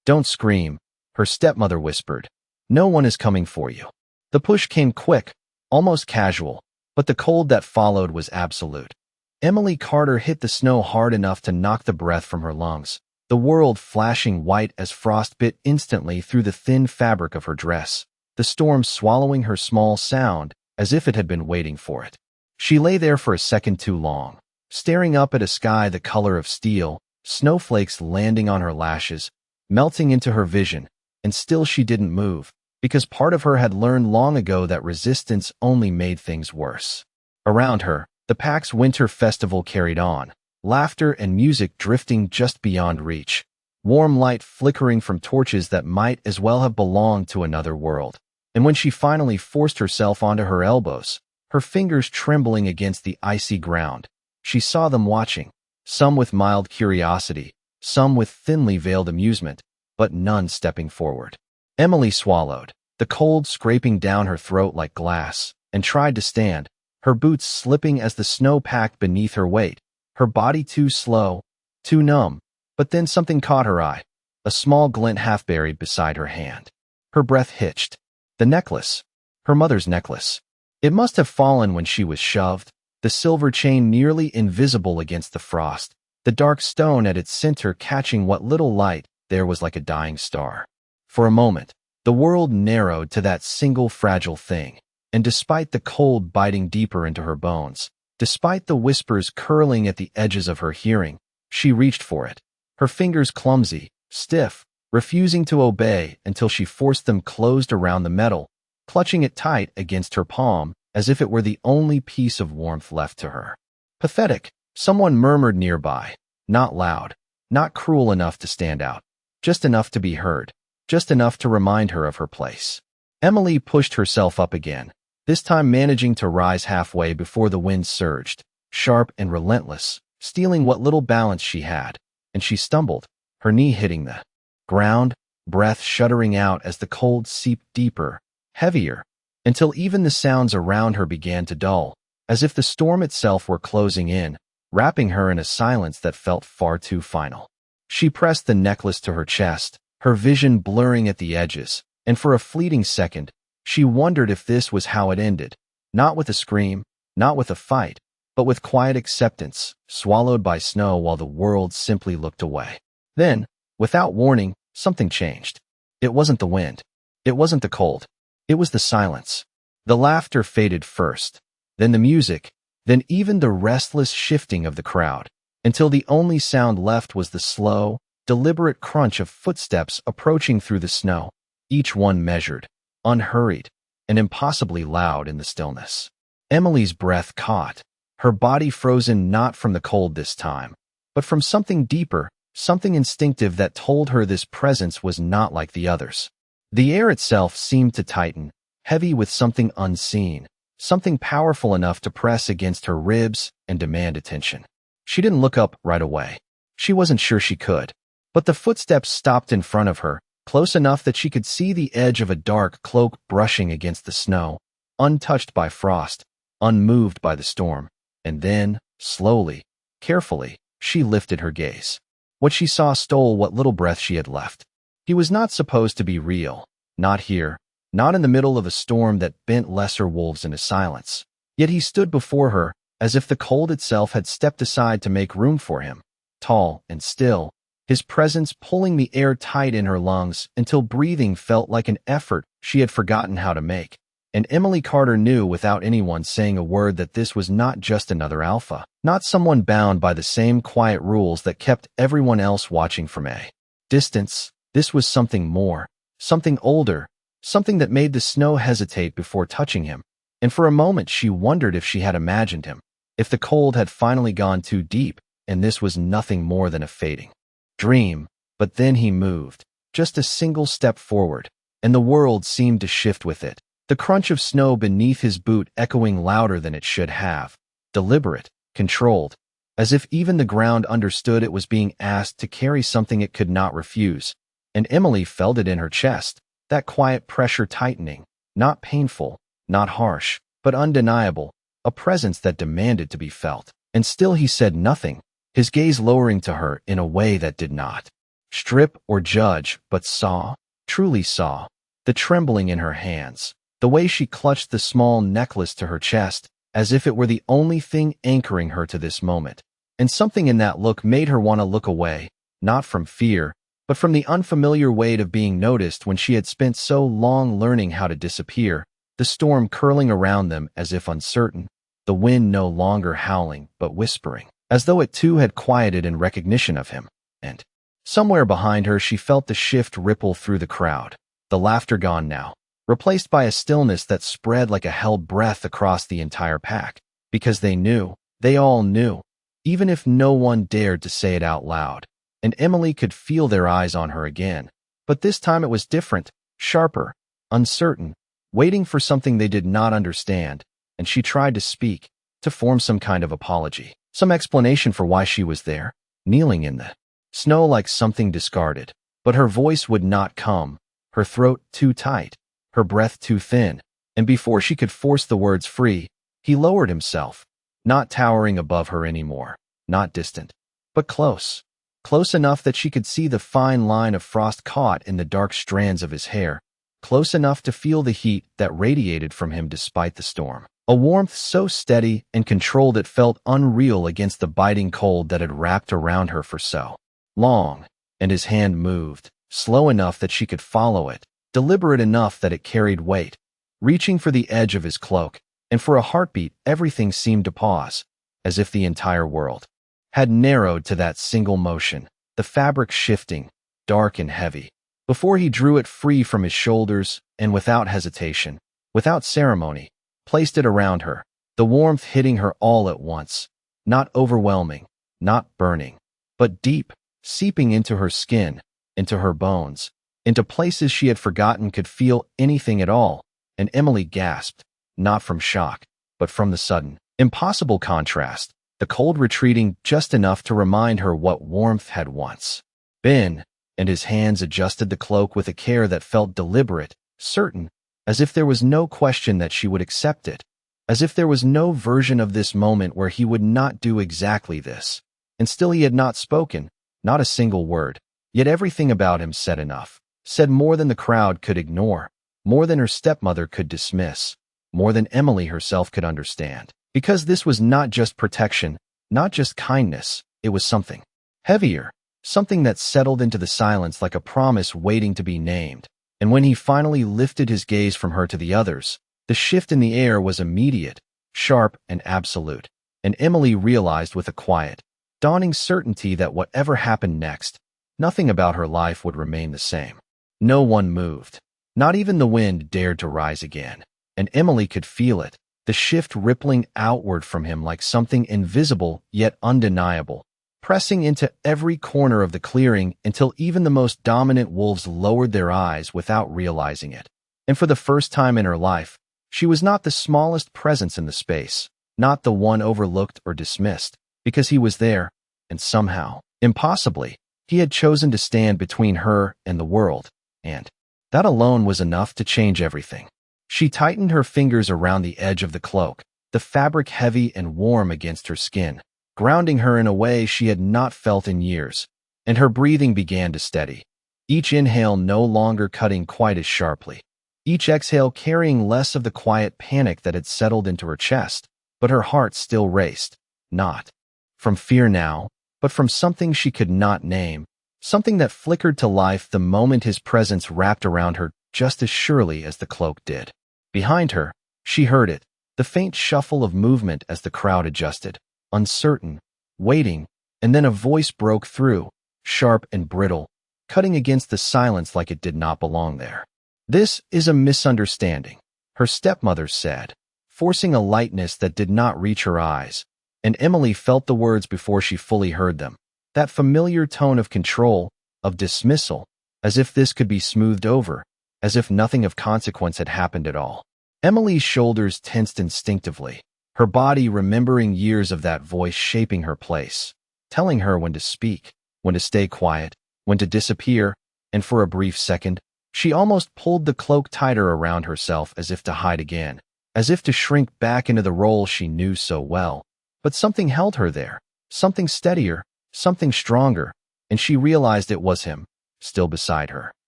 "Don't scream," her stepmother whispered. "No one is coming for you." The push came quick, almost casual, but the cold that followed was absolute. Emily Carter hit the snow hard enough to knock the breath from her lungs, the world flashing white as frost bit instantly through the thin fabric of her dress, the storm swallowing her small sound as if it had been waiting for it. She lay there for a second too long, staring up at a sky the color of steel, snowflakes landing on her lashes, melting into her vision, and still she didn't move, because part of her had learned long ago that resistance only made things worse. Around her, the pack's winter festival carried on, laughter and music drifting just beyond reach, warm light flickering from torches that might as well have belonged to another world. And when she finally forced herself onto her elbows, her fingers trembling against the icy ground, she saw them watching, some with mild curiosity, some with thinly veiled amusement, but none stepping forward. Emily swallowed, the cold scraping down her throat like glass, and tried to stand, her boots slipping as the snow packed beneath her weight, her body too slow, too numb. But then something caught her eye, a small glint half buried beside her hand. Her breath hitched. The necklace. Her mother's necklace. It must have fallen when she was shoved, the silver chain nearly invisible against the frost, the dark stone at its center catching what little light there was like a dying star. For a moment, the world narrowed to that single fragile thing, and despite the cold biting deeper into her bones, despite the whispers curling at the edges of her hearing, she reached for it, her fingers clumsy, stiff, refusing to obey until she forced them closed around the metal, clutching it tight against her palm as if it were the only piece of warmth left to her. Pathetic, someone murmured nearby, not loud, not cruel enough to stand out, just enough to be heard, just enough to remind her of her place. Emily pushed herself up again, this time managing to rise halfway before the wind surged, sharp and relentless, stealing what little balance she had, and she stumbled, her knee hitting the ground, breath shuddering out as the cold seeped deeper, heavier, until even the sounds around her began to dull, as if the storm itself were closing in, wrapping her in a silence that felt far too final. She pressed the necklace to her chest, her vision blurring at the edges, and for a fleeting second, she wondered if this was how it ended, not with a scream, not with a fight, but with quiet acceptance, swallowed by snow while the world simply looked away. Then, without warning, something changed. It wasn't the wind. It wasn't the cold. It was the silence. The laughter faded first, then the music, then even the restless shifting of the crowd, until the only sound left was the slow, deliberate crunch of footsteps approaching through the snow, each one measured, unhurried, and impossibly loud in the stillness. Emily's breath caught, her body frozen not from the cold this time, but from something deeper, something instinctive that told her this presence was not like the others. The air itself seemed to tighten, heavy with something unseen, something powerful enough to press against her ribs and demand attention. She didn't look up right away. She wasn't sure she could. But the footsteps stopped in front of her, close enough that she could see the edge of a dark cloak brushing against the snow, untouched by frost, unmoved by the storm. And then, slowly, carefully, she lifted her gaze. What she saw stole what little breath she had left. He was not supposed to be real, not here, not in the middle of a storm that bent lesser wolves into silence. Yet he stood before her, as if the cold itself had stepped aside to make room for him, tall and still, his presence pulling the air tight in her lungs until breathing felt like an effort she had forgotten how to make. And Emily Carter knew without anyone saying a word that this was not just another alpha, not someone bound by the same quiet rules that kept everyone else watching from a distance. This was something more, something older, something that made the snow hesitate before touching him. And for a moment she wondered if she had imagined him, if the cold had finally gone too deep, and this was nothing more than a fading dream. But then he moved, just a single step forward, and the world seemed to shift with it. The crunch of snow beneath his boot echoing louder than it should have, deliberate, controlled, as if even the ground understood it was being asked to carry something it could not refuse. And Emily felt it in her chest, that quiet pressure tightening, not painful, not harsh, but undeniable, a presence that demanded to be felt. And still he said nothing, his gaze lowering to her in a way that did not strip or judge, but saw, truly saw, the trembling in her hands, the way she clutched the small necklace to her chest, as if it were the only thing anchoring her to this moment. And something in that look made her want to look away, not from fear, but from the unfamiliar weight of being noticed when she had spent so long learning how to disappear, the storm curling around them as if uncertain, the wind no longer howling but whispering, as though it too had quieted in recognition of him. And somewhere behind her she felt the shift ripple through the crowd, the laughter gone now, replaced by a stillness that spread like a held breath across the entire pack, because they knew, they all knew, even if no one dared to say it out loud. And Emily could feel their eyes on her again, but this time it was different, sharper, uncertain, waiting for something they did not understand, and she tried to speak, to form some kind of apology, some explanation for why she was there, kneeling in the snow like something discarded. But her voice would not come, her throat too tight, her breath too thin, and before she could force the words free, he lowered himself, not towering above her anymore, not distant, but close. Close enough that she could see the fine line of frost caught in the dark strands of his hair, close enough to feel the heat that radiated from him despite the storm. A warmth so steady and controlled it felt unreal against the biting cold that had wrapped around her for so long, and his hand moved, slow enough that she could follow it, deliberate enough that it carried weight, reaching for the edge of his cloak, and for a heartbeat everything seemed to pause, as if the entire world had narrowed to that single motion, the fabric shifting, dark and heavy, before he drew it free from his shoulders and without hesitation, without ceremony, placed it around her, the warmth hitting her all at once, not overwhelming, not burning, but deep, seeping into her skin, into her bones, into places she had forgotten could feel anything at all, and Emily gasped, not from shock, but from the sudden, impossible contrast, the cold retreating just enough to remind her what warmth had once been, and his hands adjusted the cloak with a care that felt deliberate, certain, as if there was no question that she would accept it, as if there was no version of this moment where he would not do exactly this. And still he had not spoken, not a single word, yet everything about him said enough, said more than the crowd could ignore, more than her stepmother could dismiss, more than Emily herself could understand. Because this was not just protection, not just kindness, it was something heavier, something that settled into the silence like a promise waiting to be named. And when he finally lifted his gaze from her to the others, the shift in the air was immediate, sharp and absolute, and Emily realized with a quiet, dawning certainty that whatever happened next, nothing about her life would remain the same. No one moved. Not even the wind dared to rise again, and Emily could feel it, the shift rippling outward from him like something invisible yet undeniable, pressing into every corner of the clearing until even the most dominant wolves lowered their eyes without realizing it. And for the first time in her life, she was not the smallest presence in the space, not the one overlooked or dismissed, because he was there, and somehow, impossibly, he had chosen to stand between her and the world, and that alone was enough to change everything. She tightened her fingers around the edge of the cloak, the fabric heavy and warm against her skin, grounding her in a way she had not felt in years, and her breathing began to steady, each inhale no longer cutting quite as sharply, each exhale carrying less of the quiet panic that had settled into her chest, but her heart still raced, not from fear now, but from something she could not name, something that flickered to life the moment his presence wrapped around her just as surely as the cloak did. Behind her, she heard it, the faint shuffle of movement as the crowd adjusted, uncertain, waiting, and then a voice broke through, sharp and brittle, cutting against the silence like it did not belong there. "This is a misunderstanding," her stepmother said, forcing a lightness that did not reach her eyes, and Emily felt the words before she fully heard them, that familiar tone of control, of dismissal, as if this could be smoothed over, as if nothing of consequence had happened at all. Emily's shoulders tensed instinctively, her body remembering years of that voice shaping her place, telling her when to speak, when to stay quiet, when to disappear, and for a brief second, she almost pulled the cloak tighter around herself as if to hide again, as if to shrink back into the role she knew so well. But something held her there, something steadier, something stronger, and she realized it was him, still beside her,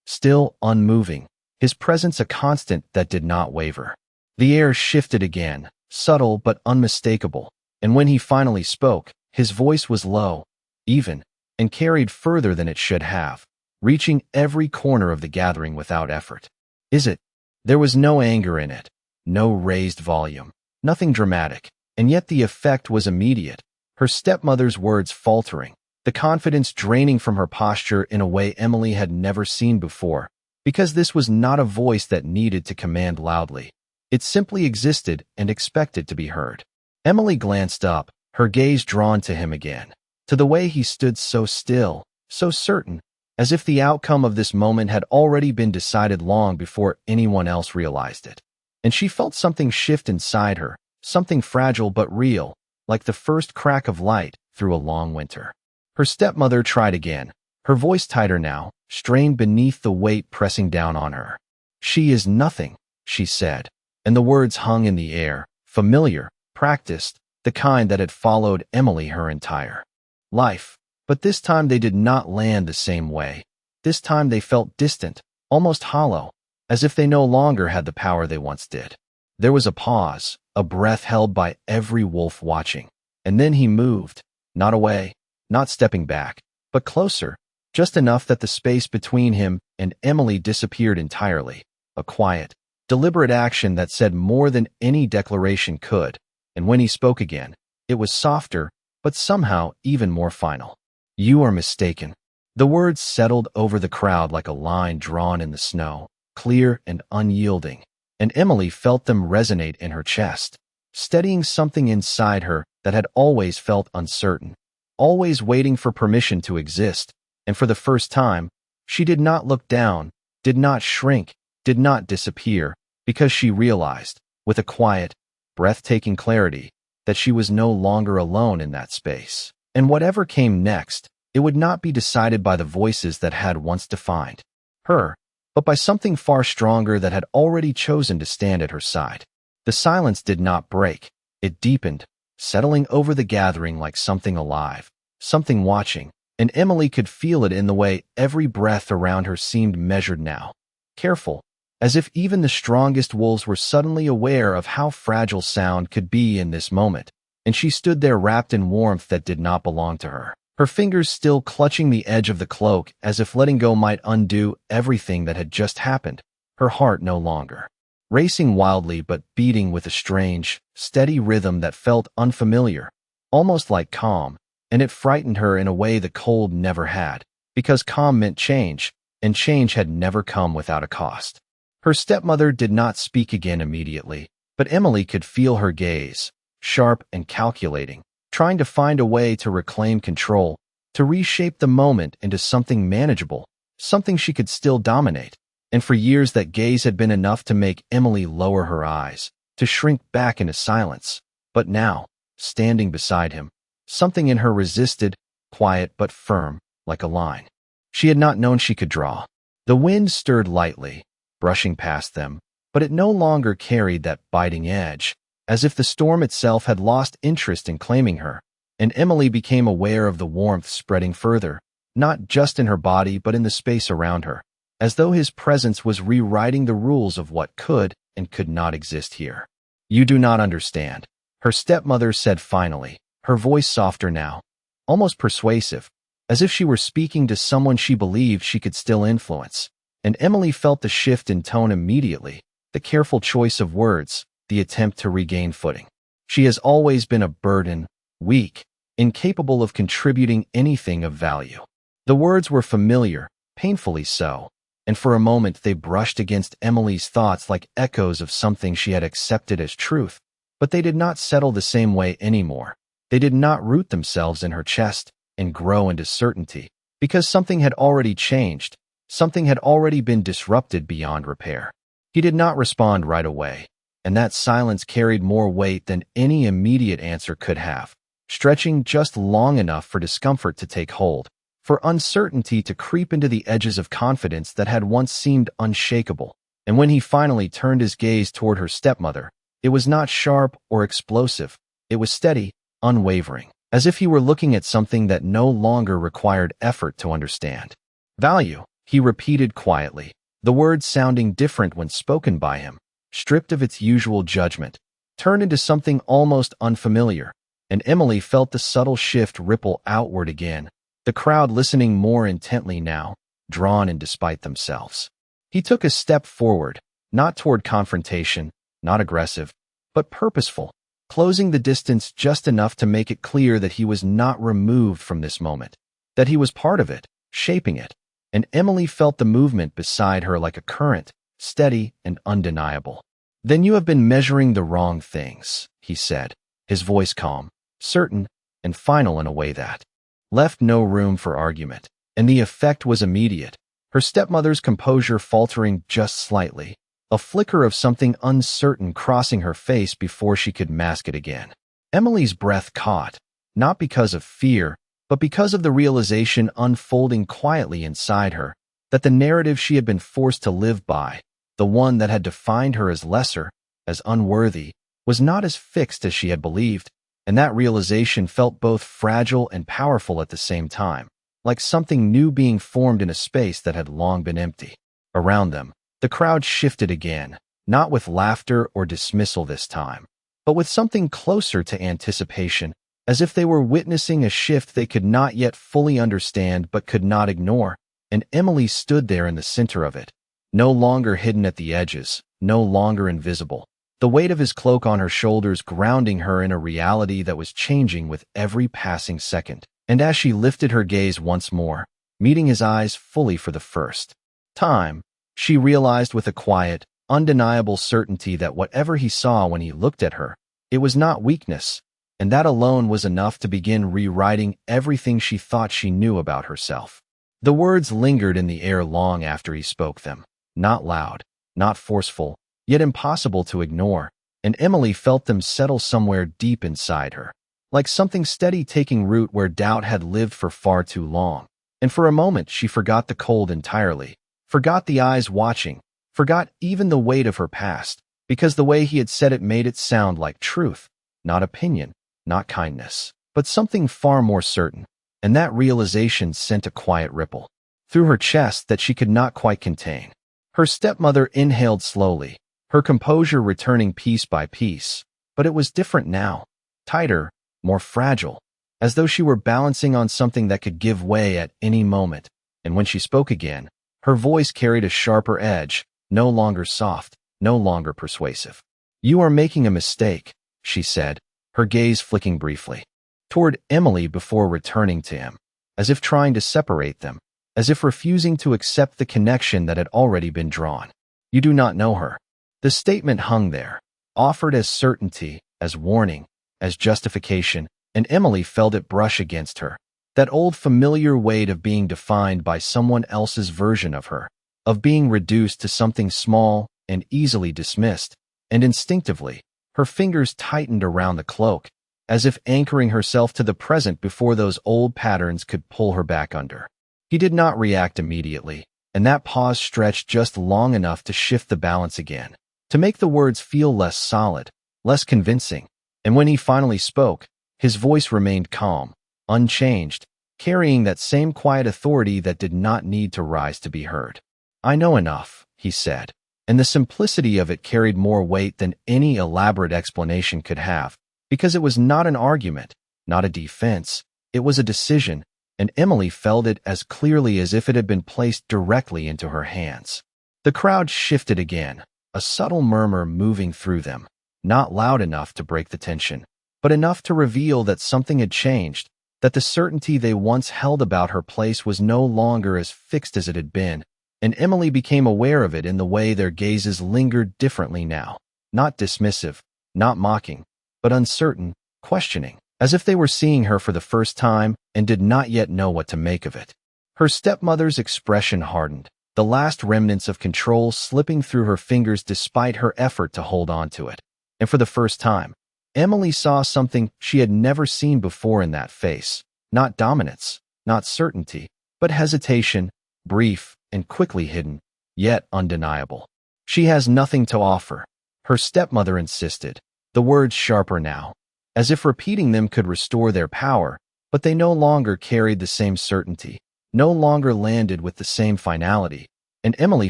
still unmoving, his presence a constant that did not waver. The air shifted again, subtle but unmistakable, and when he finally spoke, his voice was low, even, and carried further than it should have, reaching every corner of the gathering without effort. Is it? There was no anger in it, no raised volume, nothing dramatic, and yet the effect was immediate, her stepmother's words faltering, the confidence draining from her posture in a way Emily had never seen before, because this was not a voice that needed to command loudly. It simply existed and expected to be heard. Emily glanced up, her gaze drawn to him again, to the way he stood so still, so certain, as if the outcome of this moment had already been decided long before anyone else realized it. And she felt something shift inside her, something fragile but real, like the first crack of light through a long winter. Her stepmother tried again, her voice tighter now, strained beneath the weight pressing down on her. "She is nothing," she said, and the words hung in the air, familiar, practiced, the kind that had followed Emily her entire life. But this time they did not land the same way. This time they felt distant, almost hollow, as if they no longer had the power they once did. There was a pause, a breath held by every wolf watching, and then he moved, not away, not stepping back, but closer, just enough that the space between him and Emily disappeared entirely, a quiet, deliberate action that said more than any declaration could, and when he spoke again, it was softer, but somehow even more final. "You are mistaken." The words settled over the crowd like a line drawn in the snow, clear and unyielding, and Emily felt them resonate in her chest, steadying something inside her that had always felt uncertain, always waiting for permission to exist, and for the first time, she did not look down, did not shrink, did not disappear, because she realized, with a quiet, breathtaking clarity, that she was no longer alone in that space. And whatever came next, it would not be decided by the voices that had once defined her, but by something far stronger that had already chosen to stand at her side. The silence did not break, it deepened, settling over the gathering like something alive, something watching, and Emily could feel it in the way every breath around her seemed measured now, careful, as if even the strongest wolves were suddenly aware of how fragile sound could be in this moment, and she stood there wrapped in warmth that did not belong to her, her fingers still clutching the edge of the cloak as if letting go might undo everything that had just happened, her heart no longer racing wildly but beating with a strange, steady rhythm that felt unfamiliar, almost like calm, and it frightened her in a way the cold never had, because calm meant change, and change had never come without a cost. Her stepmother did not speak again immediately, but Emily could feel her gaze, sharp and calculating, trying to find a way to reclaim control, to reshape the moment into something manageable, something she could still dominate. And for years that gaze had been enough to make Emily lower her eyes, to shrink back into silence. But now, standing beside him, something in her resisted, quiet but firm, like a line she had not known she could draw. The wind stirred lightly, brushing past them, but it no longer carried that biting edge, as if the storm itself had lost interest in claiming her, and Emily became aware of the warmth spreading further, not just in her body but in the space around her, as though his presence was rewriting the rules of what could and could not exist here. "You do not understand," her stepmother said finally, her voice softer now, almost persuasive, as if she were speaking to someone she believed she could still influence. And Emily felt the shift in tone immediately, the careful choice of words, the attempt to regain footing. "She has always been a burden, weak, incapable of contributing anything of value." The words were familiar, painfully so, and for a moment they brushed against Emily's thoughts like echoes of something she had accepted as truth, but they did not settle the same way anymore. They did not root themselves in her chest and grow into certainty, because something had already changed, something had already been disrupted beyond repair. He did not respond right away, and that silence carried more weight than any immediate answer could have, stretching just long enough for discomfort to take hold, for uncertainty to creep into the edges of confidence that had once seemed unshakable. And when he finally turned his gaze toward her stepmother, it was not sharp or explosive, it was steady, unwavering, as if he were looking at something that no longer required effort to understand. Value, he repeated quietly, the words sounding different when spoken by him, stripped of its usual judgment, turned into something almost unfamiliar, and Emily felt the subtle shift ripple outward again, the crowd listening more intently now, drawn in despite themselves. He took a step forward, not toward confrontation, not aggressive, but purposeful, closing the distance just enough to make it clear that he was not removed from this moment, that he was part of it, shaping it, and Emily felt the movement beside her like a current, steady and undeniable. "Then you have been measuring the wrong things," he said, his voice calm, certain, and final in a way that left no room for argument, and the effect was immediate, her stepmother's composure faltering just slightly, a flicker of something uncertain crossing her face before she could mask it again. Emily's breath caught, not because of fear, but because of the realization unfolding quietly inside her, that the narrative she had been forced to live by, the one that had defined her as lesser, as unworthy, was not as fixed as she had believed, and that realization felt both fragile and powerful at the same time, like something new being formed in a space that had long been empty. Around them, the crowd shifted again, not with laughter or dismissal this time, but with something closer to anticipation, as if they were witnessing a shift they could not yet fully understand but could not ignore, and Emily stood there in the center of it, no longer hidden at the edges, no longer invisible, the weight of his cloak on her shoulders grounding her in a reality that was changing with every passing second. And as she lifted her gaze once more, meeting his eyes fully for the first time, she realized with a quiet, undeniable certainty that whatever he saw when he looked at her, it was not weakness, and that alone was enough to begin rewriting everything she thought she knew about herself. The words lingered in the air long after he spoke them, not loud, not forceful, yet impossible to ignore, and Emily felt them settle somewhere deep inside her, like something steady taking root where doubt had lived for far too long. And for a moment she forgot the cold entirely, forgot the eyes watching, forgot even the weight of her past, because the way he had said it made it sound like truth, not opinion, not kindness, but something far more certain, and that realization sent a quiet ripple through her chest that she could not quite contain. Her stepmother inhaled slowly, her composure returning piece by piece, but it was different now, tighter, more fragile, as though she were balancing on something that could give way at any moment, and when she spoke again, her voice carried a sharper edge, no longer soft, no longer persuasive. "You are making a mistake," she said, her gaze flicking briefly toward Emily before returning to him, as if trying to separate them, as if refusing to accept the connection that had already been drawn. "You do not know her." The statement hung there, offered as certainty, as warning, as justification, and Emily felt it brush against her, that old familiar weight of being defined by someone else's version of her, of being reduced to something small and easily dismissed, and instinctively, her fingers tightened around the cloak, as if anchoring herself to the present before those old patterns could pull her back under. He did not react immediately, and that pause stretched just long enough to shift the balance again, to make the words feel less solid, less convincing, and when he finally spoke, his voice remained calm, unchanged, carrying that same quiet authority that did not need to rise to be heard. "I know enough," he said, and the simplicity of it carried more weight than any elaborate explanation could have, because it was not an argument, not a defense, it was a decision, and Emily felt it as clearly as if it had been placed directly into her hands. The crowd shifted again, a subtle murmur moving through them, not loud enough to break the tension, but enough to reveal that something had changed, that the certainty they once held about her place was no longer as fixed as it had been, and Emily became aware of it in the way their gazes lingered differently now, not dismissive, not mocking, but uncertain, questioning, as if they were seeing her for the first time and did not yet know what to make of it. Her stepmother's expression hardened, the last remnants of control slipping through her fingers despite her effort to hold on to it. And for the first time, Emily saw something she had never seen before in that face, not dominance, not certainty, but hesitation, brief and quickly hidden, yet undeniable. "She has nothing to offer," her stepmother insisted, the words sharper now, as if repeating them could restore their power, but they no longer carried the same certainty, no longer landed with the same finality. And Emily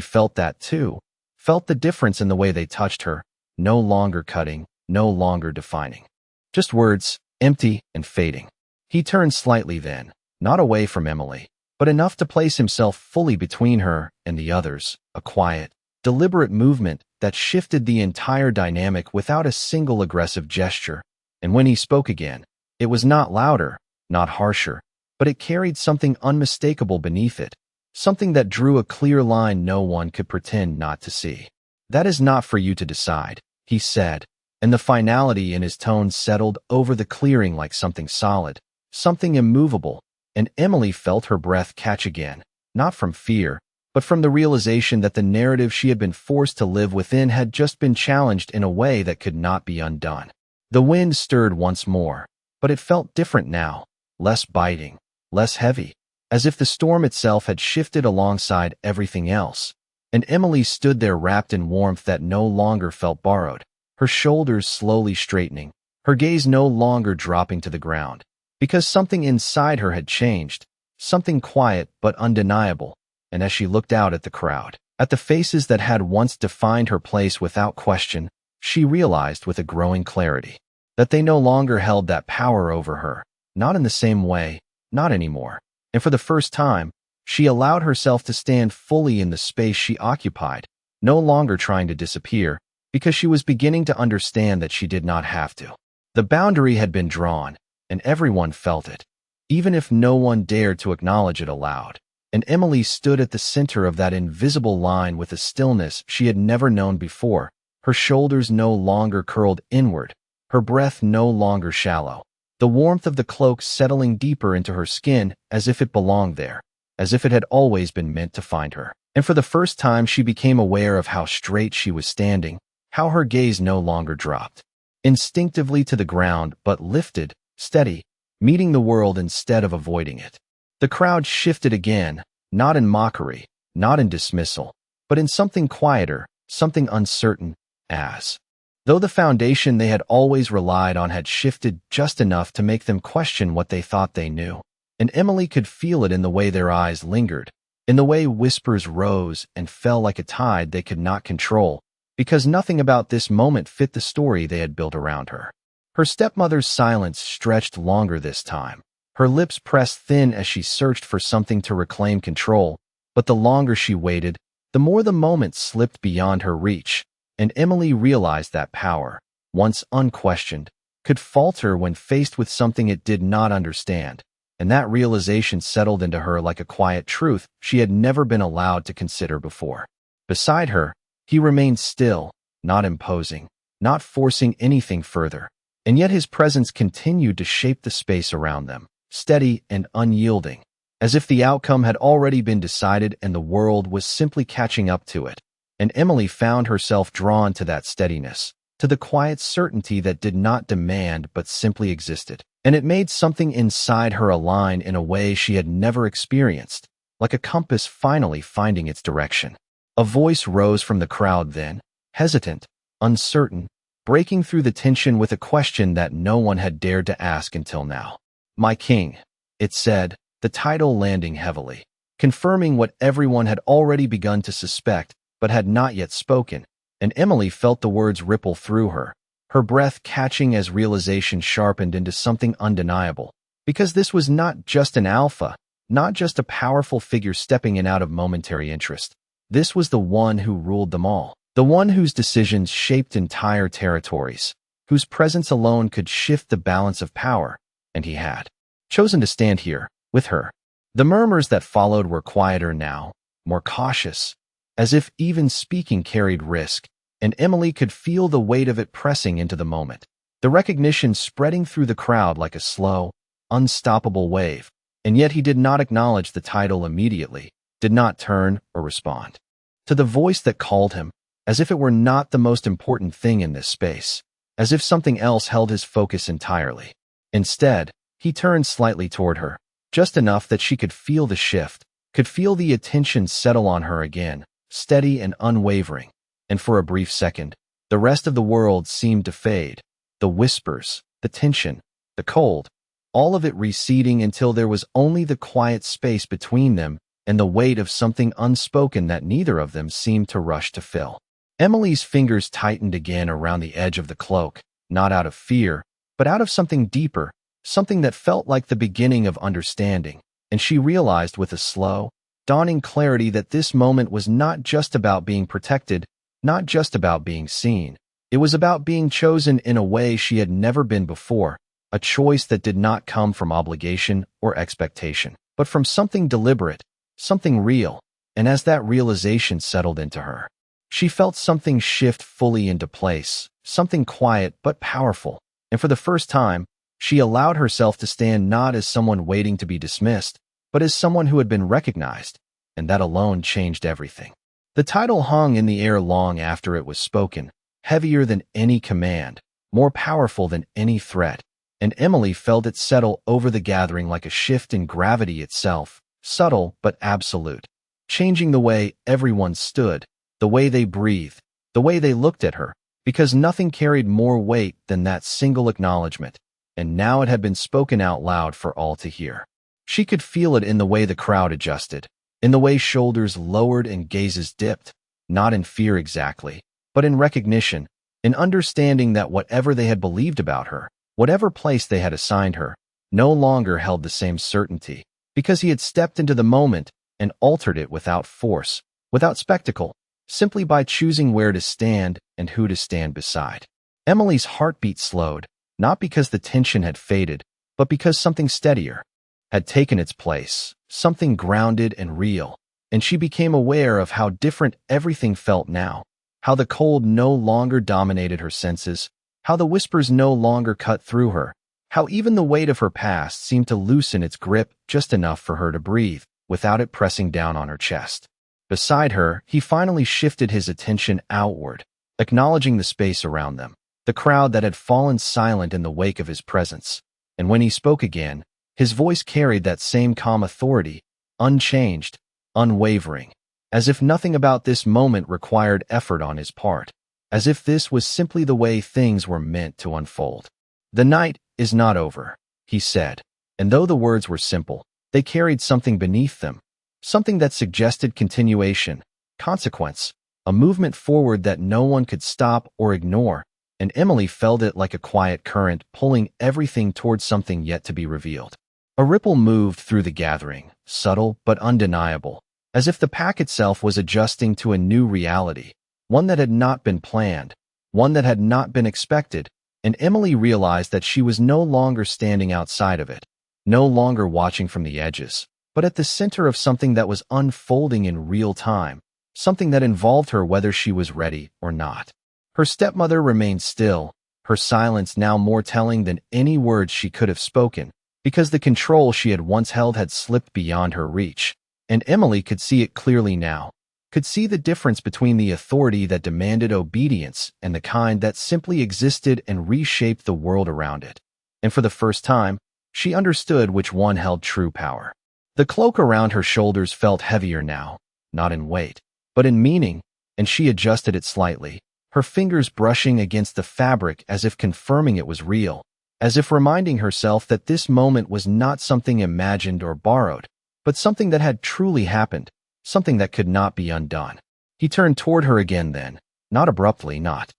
felt that too, felt the difference in the way they touched her, no longer cutting, no longer defining. Just words, empty and fading. He turned slightly then, not away from Emily, but enough to place himself fully between her and the others, a quiet, deliberate movement that shifted the entire dynamic without a single aggressive gesture. And when he spoke again, it was not louder, not harsher, but it carried something unmistakable beneath it, something that drew a clear line no one could pretend not to see. "That is not for you to decide," he said, and the finality in his tone settled over the clearing like something solid, something immovable, and Emily felt her breath catch again, not from fear, but from the realization that the narrative she had been forced to live within had just been challenged in a way that could not be undone. The wind stirred once more, but it felt different now, less biting, less heavy, as if the storm itself had shifted alongside everything else. And Emily stood there wrapped in warmth that no longer felt borrowed, her shoulders slowly straightening, her gaze no longer dropping to the ground, because something inside her had changed, something quiet but undeniable. And as she looked out at the crowd, at the faces that had once defined her place without question, she realized with a growing clarity that they no longer held that power over her, not in the same way, not anymore. And for the first time, she allowed herself to stand fully in the space she occupied, no longer trying to disappear, because she was beginning to understand that she did not have to. The boundary had been drawn, and everyone felt it, even if no one dared to acknowledge it aloud. And Emily stood at the center of that invisible line with a stillness she had never known before, her shoulders no longer curled inward, her breath no longer shallow, the warmth of the cloak settling deeper into her skin as if it belonged there, as if it had always been meant to find her. And for the first time she became aware of how straight she was standing, how her gaze no longer dropped instinctively to the ground but lifted, steady, meeting the world instead of avoiding it. The crowd shifted again, not in mockery, not in dismissal, but in something quieter, something uncertain, as though the foundation they had always relied on had shifted just enough to make them question what they thought they knew. And Emily could feel it in the way their eyes lingered, in the way whispers rose and fell like a tide they could not control, because nothing about this moment fit the story they had built around her. Her stepmother's silence stretched longer this time. Her lips pressed thin as she searched for something to reclaim control, but the longer she waited, the more the moment slipped beyond her reach, and Emily realized that power, once unquestioned, could falter when faced with something it did not understand, and that realization settled into her like a quiet truth she had never been allowed to consider before. Beside her, he remained still, not imposing, not forcing anything further, and yet his presence continued to shape the space around them, steady and unyielding, as if the outcome had already been decided and the world was simply catching up to it. And Emily found herself drawn to that steadiness, to the quiet certainty that did not demand but simply existed. And it made something inside her align in a way she had never experienced, like a compass finally finding its direction. A voice rose from the crowd then, hesitant, uncertain, breaking through the tension with a question that no one had dared to ask until now. "My king," it said, the title landing heavily, confirming what everyone had already begun to suspect but had not yet spoken, and Emily felt the words ripple through her, her breath catching as realization sharpened into something undeniable, because this was not just an alpha, not just a powerful figure stepping in out of momentary interest. This was the one who ruled them all, the one whose decisions shaped entire territories, whose presence alone could shift the balance of power, and he had chosen to stand here, with her. The murmurs that followed were quieter now, more cautious, as if even speaking carried risk, and Emily could feel the weight of it pressing into the moment, the recognition spreading through the crowd like a slow, unstoppable wave. And yet he did not acknowledge the title immediately, did not turn or respond to the voice that called him, as if it were not the most important thing in this space, as if something else held his focus entirely. Instead, he turned slightly toward her, just enough that she could feel the shift, could feel the attention settle on her again, steady and unwavering. And for a brief second, the rest of the world seemed to fade. The whispers, the tension, the cold, all of it receding until there was only the quiet space between them and the weight of something unspoken that neither of them seemed to rush to fill. Emily's fingers tightened again around the edge of the cloak, not out of fear, but out of something deeper, something that felt like the beginning of understanding, and she realized with a slow, dawning clarity that this moment was not just about being protected, not just about being seen. It was about being chosen in a way she had never been before, a choice that did not come from obligation or expectation, but from something deliberate, something real. And as that realization settled into her, she felt something shift fully into place, something quiet but powerful, and for the first time, she allowed herself to stand not as someone waiting to be dismissed, but as someone who had been recognized, and that alone changed everything. The title hung in the air long after it was spoken, heavier than any command, more powerful than any threat, and Emily felt it settle over the gathering like a shift in gravity itself, subtle but absolute, changing the way everyone stood, the way they breathed, the way they looked at her, because nothing carried more weight than that single acknowledgement, and now it had been spoken out loud for all to hear. She could feel it in the way the crowd adjusted, in the way shoulders lowered and gazes dipped, not in fear exactly, but in recognition, in understanding that whatever they had believed about her, whatever place they had assigned her, no longer held the same certainty, because he had stepped into the moment and altered it without force, without spectacle, simply by choosing where to stand and who to stand beside. Emily's heartbeat slowed, not because the tension had faded, but because something steadier had taken its place, something grounded and real, and she became aware of how different everything felt now, how the cold no longer dominated her senses, how the whispers no longer cut through her, how even the weight of her past seemed to loosen its grip just enough for her to breathe, without it pressing down on her chest. Beside her, he finally shifted his attention outward, acknowledging the space around them, the crowd that had fallen silent in the wake of his presence. And when he spoke again, his voice carried that same calm authority, unchanged, unwavering, as if nothing about this moment required effort on his part, as if this was simply the way things were meant to unfold. "The night is not over," he said, and though the words were simple, they carried something beneath them, something that suggested continuation, consequence, a movement forward that no one could stop or ignore, and Emily felt it like a quiet current pulling everything towards something yet to be revealed. A ripple moved through the gathering, subtle but undeniable, as if the pack itself was adjusting to a new reality, one that had not been planned, one that had not been expected, and Emily realized that she was no longer standing outside of it, no longer watching from the edges, but at the center of something that was unfolding in real time, something that involved her whether she was ready or not. Her stepmother remained still, her silence now more telling than any words she could have spoken, because the control she had once held had slipped beyond her reach, and Emily could see it clearly now, could see the difference between the authority that demanded obedience and the kind that simply existed and reshaped the world around it. And for the first time, she understood which one held true power. The cloak around her shoulders felt heavier now, not in weight, but in meaning, and she adjusted it slightly, her fingers brushing against the fabric as if confirming it was real, as if reminding herself that this moment was not something imagined or borrowed, but something that had truly happened, something that could not be undone. He turned toward her again then, not abruptly, not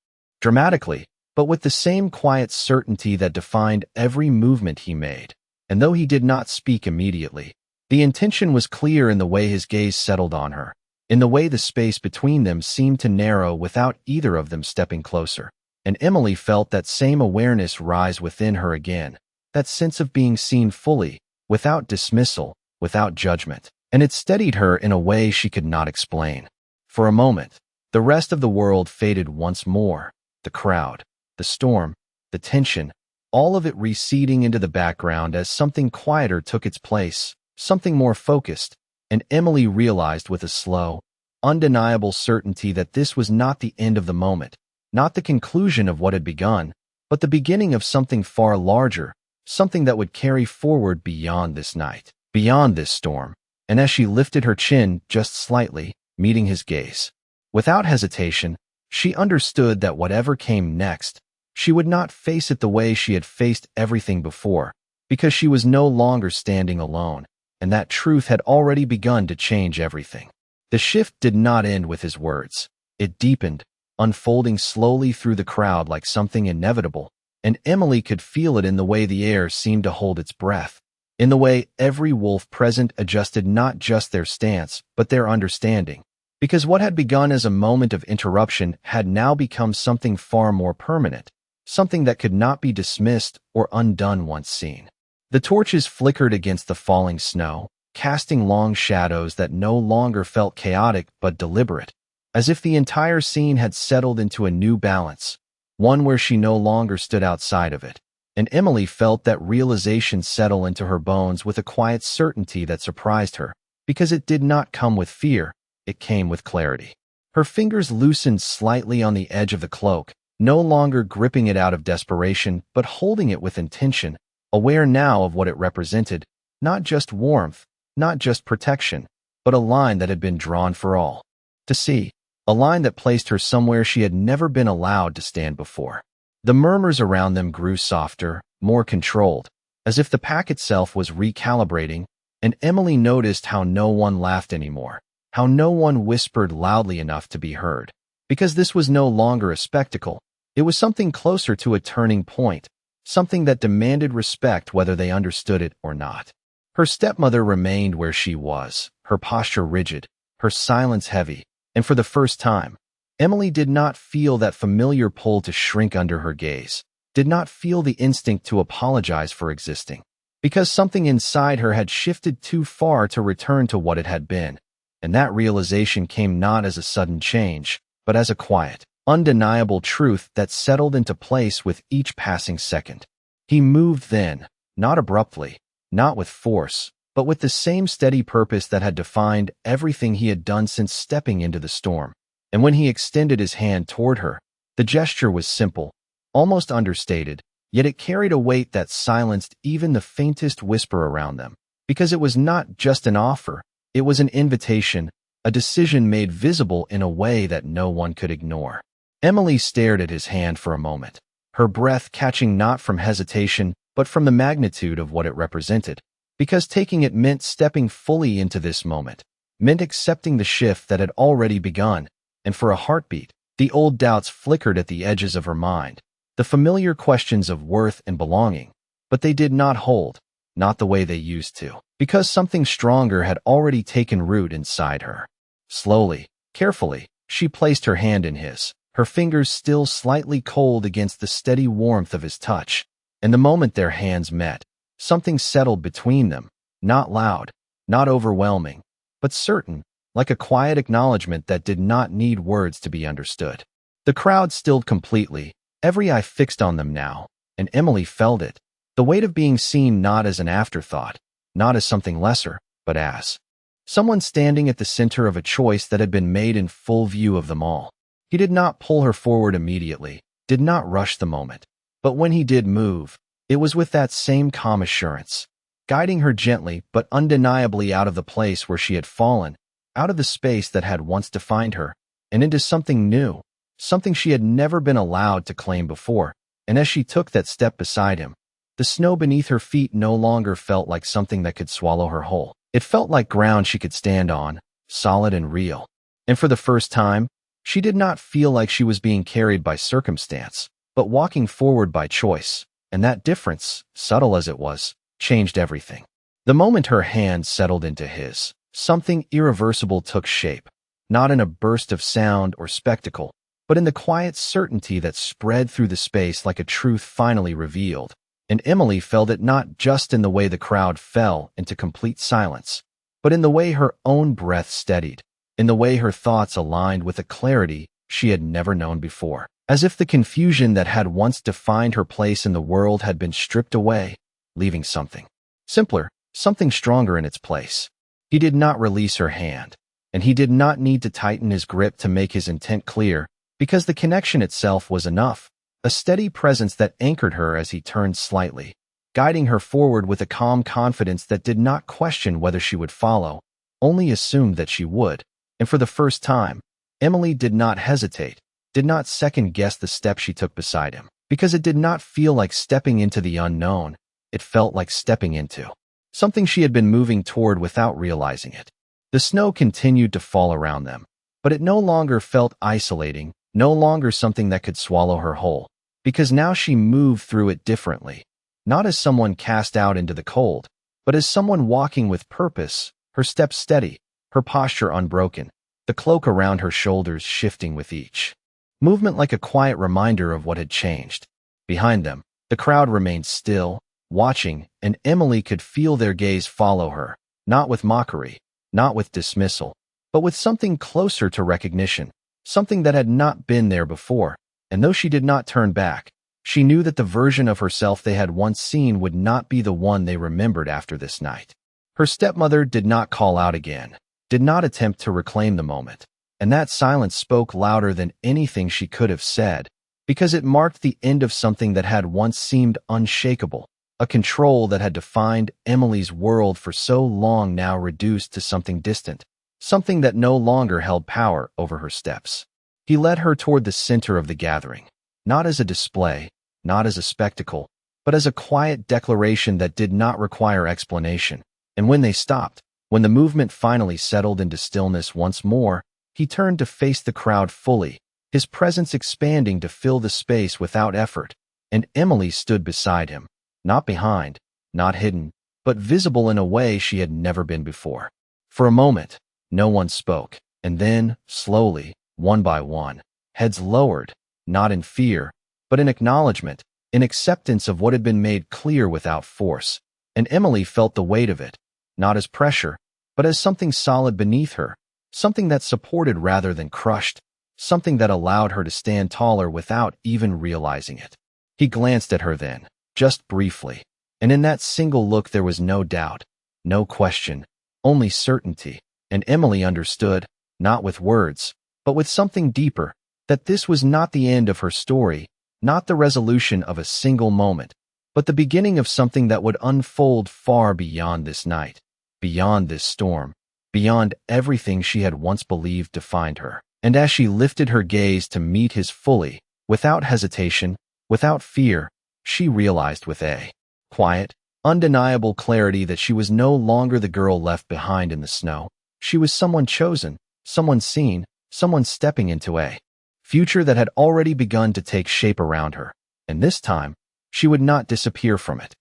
dramatically, but with the same quiet certainty that defined every movement he made. And though he did not speak immediately, the intention was clear in the way his gaze settled on her, in the way the space between them seemed to narrow without either of them stepping closer. And Emily felt that same awareness rise within her again, that sense of being seen fully, without dismissal, without judgment. And it steadied her in a way she could not explain. For a moment, the rest of the world faded once more, the crowd, the storm, the tension, all of it receding into the background as something quieter took its place, something more focused, and Emily realized with a slow, undeniable certainty that this was not the end of the moment, not the conclusion of what had begun, but the beginning of something far larger, something that would carry forward beyond this night, beyond this storm. And as she lifted her chin just slightly, meeting his gaze, without hesitation, she understood that whatever came next, She would not face it the way she had faced everything before, because she was no longer standing alone, and that truth had already begun to change everything. The shift did not end with his words. It deepened, unfolding slowly through the crowd like something inevitable, and Emily could feel it in the way the air seemed to hold its breath, in the way every wolf present adjusted not just their stance, but their understanding, because what had begun as a moment of interruption had now become something far more permanent, something that could not be dismissed or undone once seen. The torches flickered against the falling snow, casting long shadows that no longer felt chaotic but deliberate, as if the entire scene had settled into a new balance, one where she no longer stood outside of it. And Emily felt that realization settle into her bones with a quiet certainty that surprised her, because it did not come with fear, it came with clarity. Her fingers loosened slightly on the edge of the cloak, no longer gripping it out of desperation, but holding it with intention, aware now of what it represented, not just warmth, not just protection, but a line that had been drawn for all to see, a line that placed her somewhere she had never been allowed to stand before. The murmurs around them grew softer, more controlled, as if the pack itself was recalibrating, and Emily noticed how no one laughed anymore, how no one whispered loudly enough to be heard. Because this was no longer a spectacle, it was something closer to a turning point, something that demanded respect whether they understood it or not. Her stepmother remained where she was, her posture rigid, her silence heavy, and for the first time, Emily did not feel that familiar pull to shrink under her gaze, did not feel the instinct to apologize for existing, because something inside her had shifted too far to return to what it had been, and that realization came not as a sudden change, but as a quiet, undeniable truth that settled into place with each passing second. He moved then, not abruptly, not with force, but with the same steady purpose that had defined everything he had done since stepping into the storm. And when he extended his hand toward her, the gesture was simple, almost understated, yet it carried a weight that silenced even the faintest whisper around them, because it was not just an offer, it was an invitation, a decision made visible in a way that no one could ignore. Emily stared at his hand for a moment, her breath catching not from hesitation, but from the magnitude of what it represented, because taking it meant stepping fully into this moment, meant accepting the shift that had already begun. And for a heartbeat, the old doubts flickered at the edges of her mind, the familiar questions of worth and belonging, but they did not hold, not the way they used to, because something stronger had already taken root inside her. Slowly, carefully, she placed her hand in his, her fingers still slightly cold against the steady warmth of his touch, and the moment their hands met, something settled between them, not loud, not overwhelming, but certain, like a quiet acknowledgement that did not need words to be understood. The crowd stilled completely, every eye fixed on them now, and Emily felt it, the weight of being seen not as an afterthought, not as something lesser, but as someone standing at the center of a choice that had been made in full view of them all. He did not pull her forward immediately, did not rush the moment, but when he did move, it was with that same calm assurance, guiding her gently but undeniably out of the place where she had fallen, out of the space that had once defined her, and into something new, something she had never been allowed to claim before. And as she took that step beside him, the snow beneath her feet no longer felt like something that could swallow her whole. It felt like ground she could stand on, solid and real. And for the first time, she did not feel like she was being carried by circumstance, but walking forward by choice. And that difference, subtle as it was, changed everything. The moment her hand settled into his, something irreversible took shape, not in a burst of sound or spectacle, but in the quiet certainty that spread through the space like a truth finally revealed. And Emily felt it not just in the way the crowd fell into complete silence, but in the way her own breath steadied, in the way her thoughts aligned with a clarity she had never known before, as if the confusion that had once defined her place in the world had been stripped away, leaving something simpler, something stronger in its place. He did not release her hand, and he did not need to tighten his grip to make his intent clear, because the connection itself was enough, a steady presence that anchored her as he turned slightly, guiding her forward with a calm confidence that did not question whether she would follow, only assumed that she would. And for the first time, Emily did not hesitate, did not second-guess the step she took beside him, because it did not feel like stepping into the unknown. It felt like stepping into something she had been moving toward without realizing it. The snow continued to fall around them, but it no longer felt isolating, no longer something that could swallow her whole, because now she moved through it differently, not as someone cast out into the cold, but as someone walking with purpose, her steps steady, her posture unbroken, the cloak around her shoulders shifting with each movement like a quiet reminder of what had changed. Behind them, the crowd remained still, watching, and Emily could feel their gaze follow her, not with mockery, not with dismissal, but with something closer to recognition, something that had not been there before. And though she did not turn back, she knew that the version of herself they had once seen would not be the one they remembered after this night. Her stepmother did not call out again, did not attempt to reclaim the moment, and that silence spoke louder than anything she could have said, because it marked the end of something that had once seemed unshakable, a control that had defined Emily's world for so long now reduced to something distant, something that no longer held power over her steps. He led her toward the center of the gathering, not as a display, not as a spectacle, but as a quiet declaration that did not require explanation. And when they stopped, when the movement finally settled into stillness once more, he turned to face the crowd fully, his presence expanding to fill the space without effort, and Emily stood beside him, not behind, not hidden, but visible in a way she had never been before. For a moment, no one spoke, and then, slowly, one by one, heads lowered, not in fear, but in acknowledgement, in acceptance of what had been made clear without force, and Emily felt the weight of it, not as pressure, but as something solid beneath her, something that supported rather than crushed, something that allowed her to stand taller without even realizing it. He glanced at her then, just briefly, and in that single look there was no doubt, no question, only certainty, and Emily understood, not with words, but with something deeper, that this was not the end of her story, not the resolution of a single moment, but the beginning of something that would unfold far beyond this night, beyond this storm, beyond everything she had once believed defined her. And as she lifted her gaze to meet his fully, without hesitation, without fear, she realized with a quiet, undeniable clarity that she was no longer the girl left behind in the snow. She was someone chosen, someone seen, someone stepping into a future that had already begun to take shape around her, and this time, she would not disappear from it.